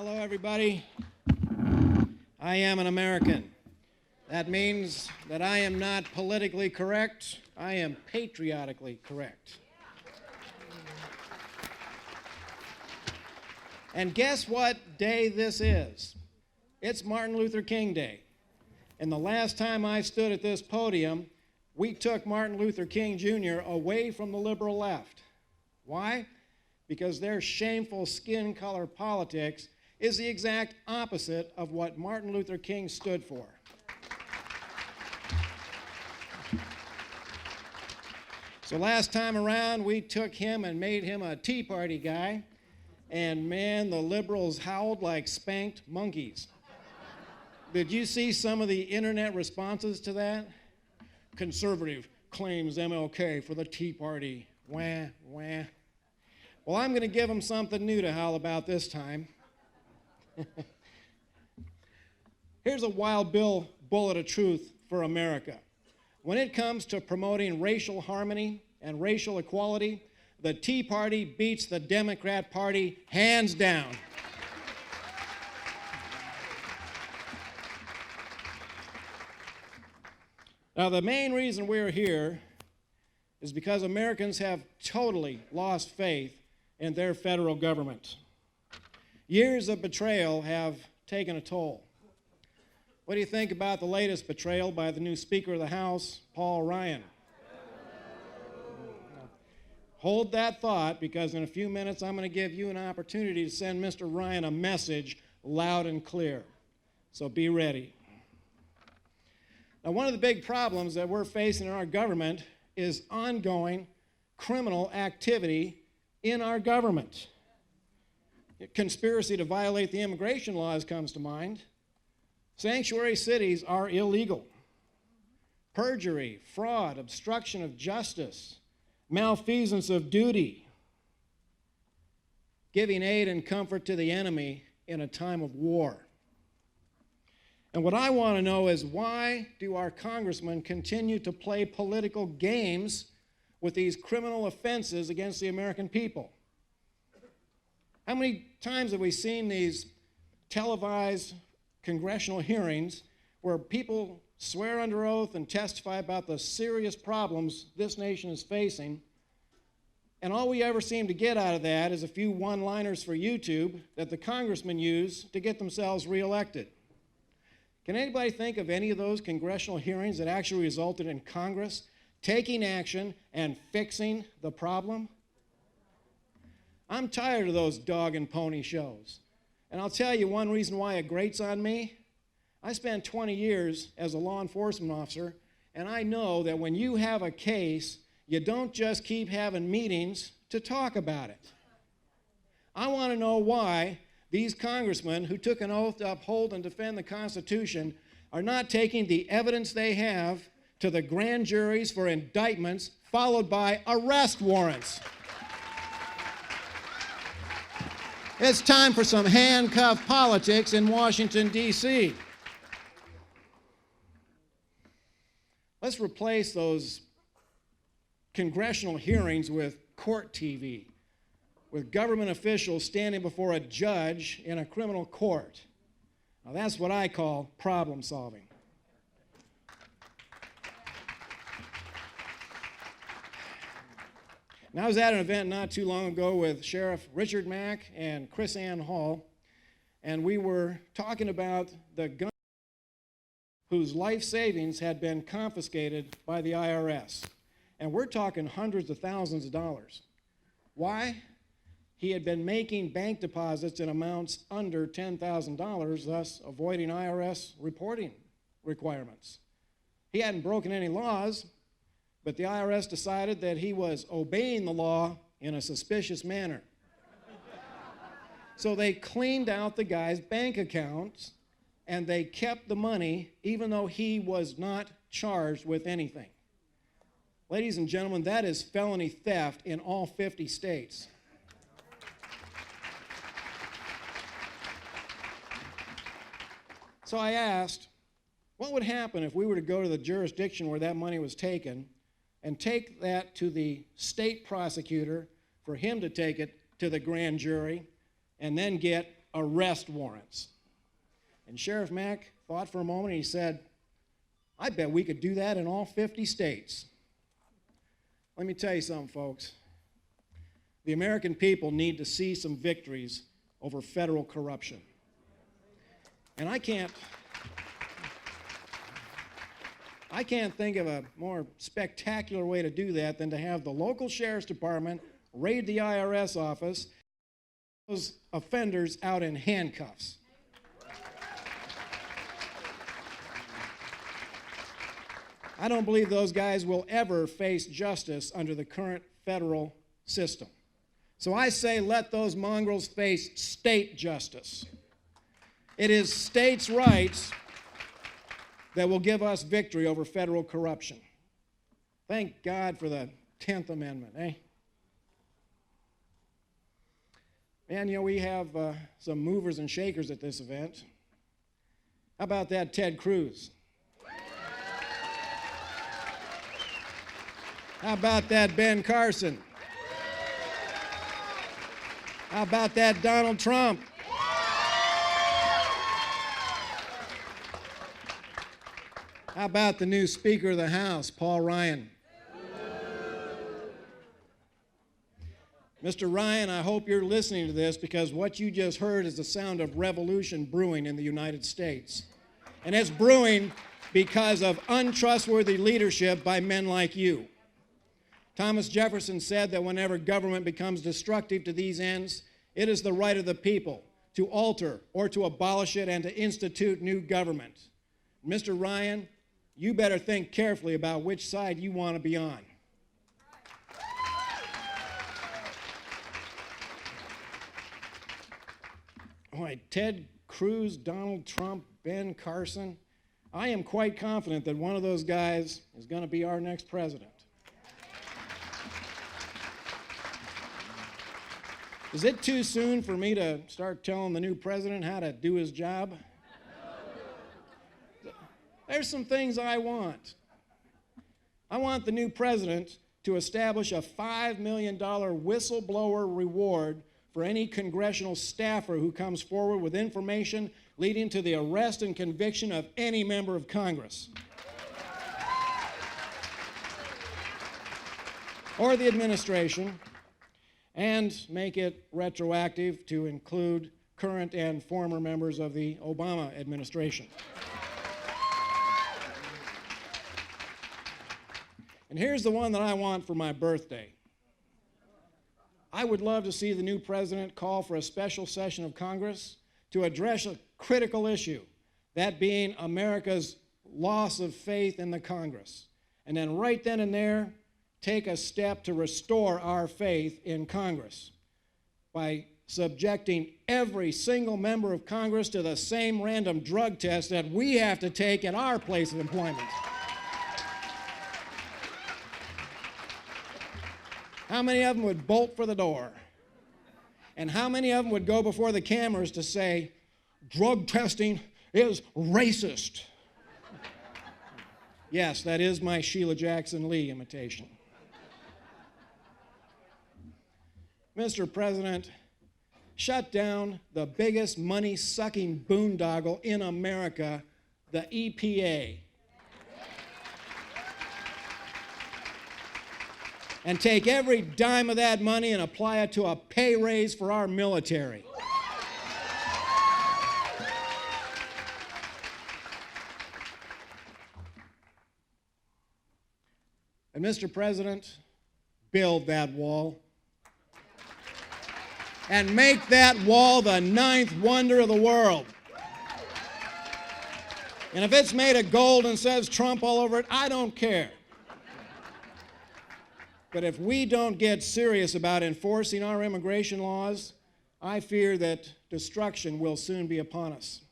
Hello, everybody. I am an American. That means that I am not politically correct. I am patriotically correct. And guess what day this is? It's Martin Luther King Day. And the last time I stood at this podium, we took Martin Luther King Jr. away from the liberal left. Why? Because their shameful skin color politics is the exact opposite of what Martin Luther King stood for. So last time around, we took him and made him a Tea Party guy, and man, the liberals howled like spanked monkeys. Did you see some of the internet responses to that? Conservative claims MLK for the Tea Party. Wah, wah. Well, I'm going to give them something new to howl about this time. Here's a wild bill bullet of truth for America. When it comes to promoting racial harmony and racial equality, the Tea Party beats the Democrat Party hands down. Now, the main reason we're here is because Americans have totally lost faith in their federal government. Years of betrayal have taken a toll. What do you think about the latest betrayal by the new Speaker of the House, Paul Ryan? Hold that thought, because in a few minutes I'm going to give you an opportunity to send Mr. Ryan a message loud and clear. So be ready. Now, one of the big problems that we're facing in our government is ongoing criminal activity in our government. Conspiracy to violate the immigration laws comes to mind. Sanctuary cities are illegal. Perjury, fraud, obstruction of justice, malfeasance of duty, giving aid and comfort to the enemy in a time of war. And what I want to know is, why do our congressmen continue to play political games with these criminal offenses against the American people? How many times have we seen these televised congressional hearings where people swear under oath and testify about the serious problems this nation is facing, and all we ever seem to get out of that is a few one-liners for YouTube that the congressmen use to get themselves reelected? Can anybody think of any of those congressional hearings that actually resulted in Congress taking action and fixing the problem? I'm tired of those dog and pony shows. And I'll tell you one reason why it grates on me. I spent 20 years as a law enforcement officer, and I know that when you have a case, you don't just keep having meetings to talk about it. I want to know why these congressmen who took an oath to uphold and defend the Constitution are not taking the evidence they have to the grand juries for indictments, followed by arrest warrants. It's time for some handcuff politics in Washington, D.C. Let's replace those congressional hearings with court TV, with government officials standing before a judge in a criminal court. Now, that's what I call problem solving. Now, I was at an event not too long ago with Sheriff Richard Mack and Chris Ann Hall, and we were talking about the gun whose life savings had been confiscated by the IRS. And we're talking hundreds of thousands of dollars. Why? He had been making bank deposits in amounts under $10,000, thus avoiding IRS reporting requirements. He hadn't broken any laws, but the IRS decided that he was obeying the law in a suspicious manner. So they cleaned out the guy's bank accounts, and they kept the money even though he was not charged with anything. Ladies and gentlemen, that is felony theft in all 50 states. So I asked, what would happen if we were to go to the jurisdiction where that money was taken and take that to the state prosecutor for him to take it to the grand jury and then get arrest warrants. And Sheriff Mack thought for a moment and he said, I bet we could do that in all 50 states. Let me tell you something, folks. The American people need to see some victories over federal corruption. And I can't think of a more spectacular way to do that than to have the local sheriff's department raid the IRS office, those offenders out in handcuffs. I don't believe those guys will ever face justice under the current federal system. So I say let those mongrels face state justice. It is states' rights that will give us victory over federal corruption. Thank God for the 10th Amendment, eh? Man, you know, we have some movers and shakers at this event. How about that Ted Cruz? How about that Ben Carson? How about that Donald Trump? How about the new Speaker of the House, Paul Ryan? Mr. Ryan, I hope you're listening to this because what you just heard is the sound of revolution brewing in the United States. And it's brewing because of untrustworthy leadership by men like you. Thomas Jefferson said that whenever government becomes destructive to these ends, it is the right of the people to alter or to abolish it and to institute new government. Mr. Ryan, you better think carefully about which side you want to be on. Boy, Ted Cruz, Donald Trump, Ben Carson, I am quite confident that one of those guys is going to be our next president. Is it too soon for me to start telling the new president how to do his job? There's some things I want. I want the new president to establish a $5 million whistleblower reward for any congressional staffer who comes forward with information leading to the arrest and conviction of any member of Congress or the administration, and make it retroactive to include current and former members of the Obama administration. And here's the one that I want for my birthday. I would love to see the new president call for a special session of Congress to address a critical issue, that being America's loss of faith in the Congress. And then right then and there, take a step to restore our faith in Congress by subjecting every single member of Congress to the same random drug test that we have to take at our place of employment. How many of them would bolt for the door? And how many of them would go before the cameras to say, drug testing is racist? Yes, that is my Sheila Jackson Lee imitation. Mr. President, shut down the biggest money-sucking boondoggle in America, the EPA. And take every dime of that money and apply it to a pay raise for our military. And Mr. President, build that wall. And make that wall the ninth wonder of the world. And if it's made of gold and says Trump all over it, I don't care. But if we don't get serious about enforcing our immigration laws, I fear that destruction will soon be upon us.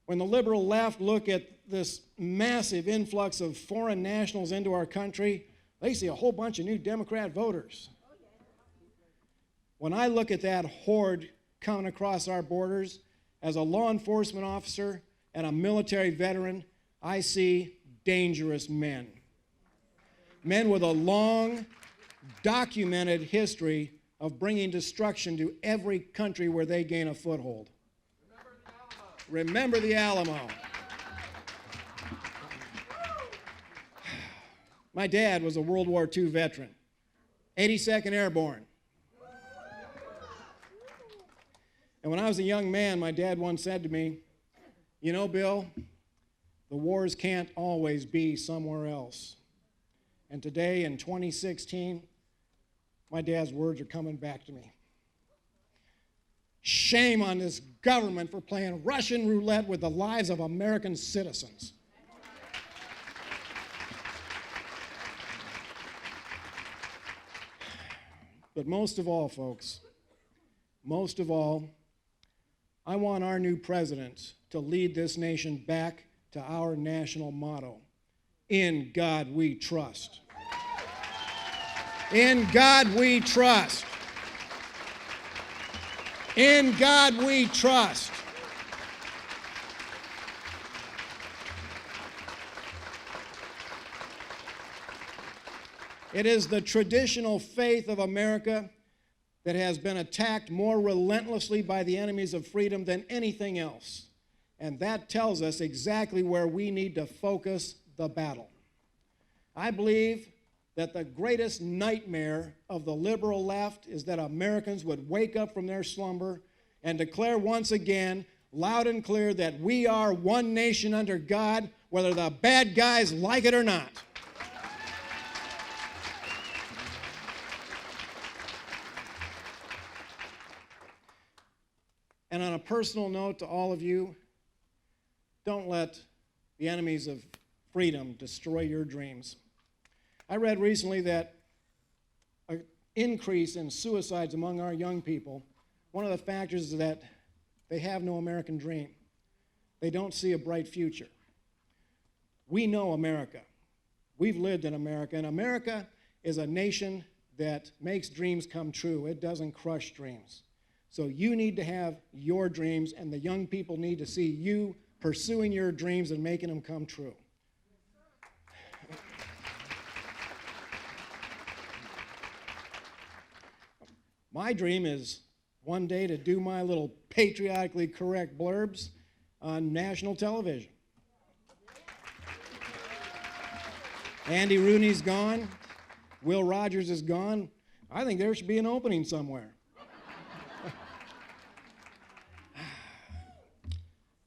When the liberal left look at this massive influx of foreign nationals into our country, they see a whole bunch of new Democrat voters. When I look at that horde coming across our borders, as a law enforcement officer and a military veteran, I see dangerous men. Men with a long, documented history of bringing destruction to every country where they gain a foothold. Remember the Alamo. My dad was a World War II veteran, 82nd Airborne. And when I was a young man, my dad once said to me, "You know, Bill, the wars can't always be somewhere else." And today, in 2016, my dad's words are coming back to me. Shame on this government for playing Russian roulette with the lives of American citizens. But most of all, folks, most of all, I want our new president to lead this nation back to our national motto, "In God we trust." In God we trust. In God we trust. It is the traditional faith of America that has been attacked more relentlessly by the enemies of freedom than anything else. And that tells us exactly where we need to focus the battle. I believe that the greatest nightmare of the liberal left is that Americans would wake up from their slumber and declare once again, loud and clear, that we are one nation under God, whether the bad guys like it or not. And on a personal note to all of you, don't let the enemies of freedom destroy your dreams. I read recently that an increase in suicides among our young people, one of the factors is that they have no American dream. They don't see a bright future. We know America. We've lived in America, and America is a nation that makes dreams come true. It doesn't crush dreams. So you need to have your dreams, and the young people need to see you pursuing your dreams and making them come true. My dream is one day to do my little patriotically correct blurbs on national television. Andy Rooney's gone. Will Rogers is gone. I think there should be an opening somewhere.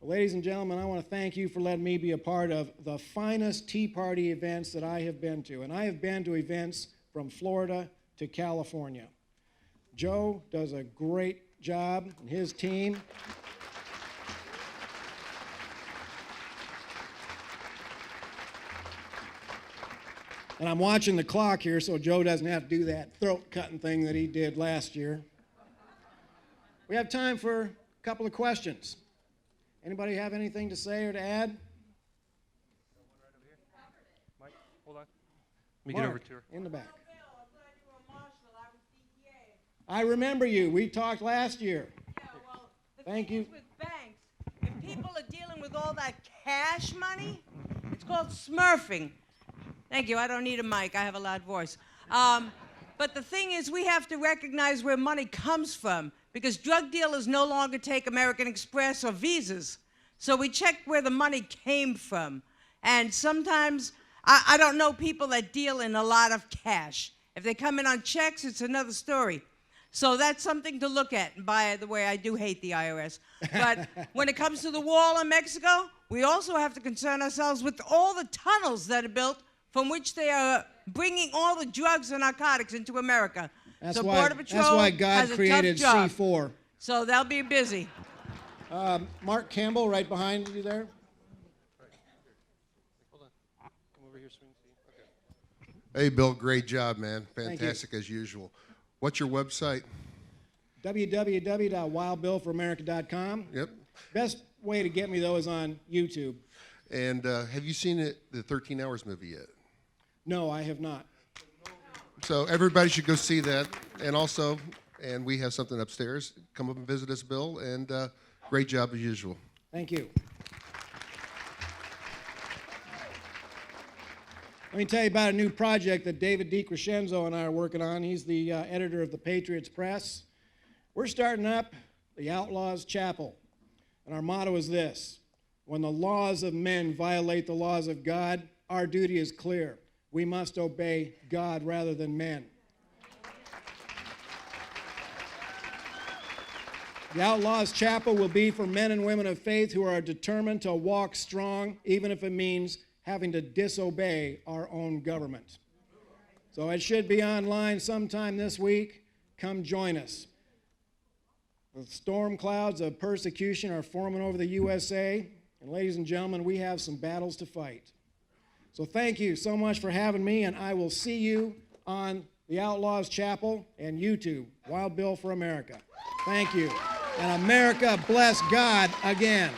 Ladies and gentlemen, I want to thank you for letting me be a part of the finest Tea Party events that I have been to. And I have been to events from Florida to California. Joe does a great job, and his team. And I'm watching the clock here so Joe doesn't have to do that throat-cutting thing that he did last year. We have time for a couple of questions. Anybody have anything to say or to add? One right over here. Mike, hold on. Let me Mark, get over to her. In the back. I remember you. We talked last year. Yeah, well, the Thank thing you. is with banks, if people are dealing with all that cash money, it's called smurfing. Thank you. I don't need a mic. I have a loud voice. But the thing is, we have to recognize where money comes from, because drug dealers no longer take American Express or Visas. So we check where the money came from. And sometimes, I don't know people that deal in a lot of cash. If they come in on checks, it's another story. So that's something to look at. And by the way, I do hate the IRS. But when it comes to the wall in Mexico, we also have to concern ourselves with all the tunnels that are built from which they are bringing all the drugs and narcotics into America. That's so why, Border Patrol that's why God has a created tough job. C4. So they'll be busy. Mark Campbell, right behind you there. Hold on. Come over here, swing seat. Okay. Hey, Bill, great job, man. you. Fantastic as usual. What's your website? www.wildbillforamerica.com. Yep. Best way to get me, though, is on YouTube. And have you seen the 13 Hours movie yet? No, I have not. So everybody should go see that. And also, and we have something upstairs. Come up and visit us, Bill. And great job as usual. Thank you. Let me tell you about a new project that David DiCrescenzo and I are working on. He's the editor of the Patriots Press. We're starting up the Outlaws Chapel. And our motto is this: when the laws of men violate the laws of God, our duty is clear. We must obey God rather than men. The Outlaws Chapel will be for men and women of faith who are determined to walk strong, even if it means having to disobey our own government. So it should be online sometime this week. Come join us. The storm clouds of persecution are forming over the USA, and ladies and gentlemen, we have some battles to fight. So thank you so much for having me, and I will see you on the Outlaws Chapel and YouTube, Wild Bill for America. Thank you. And America bless God again.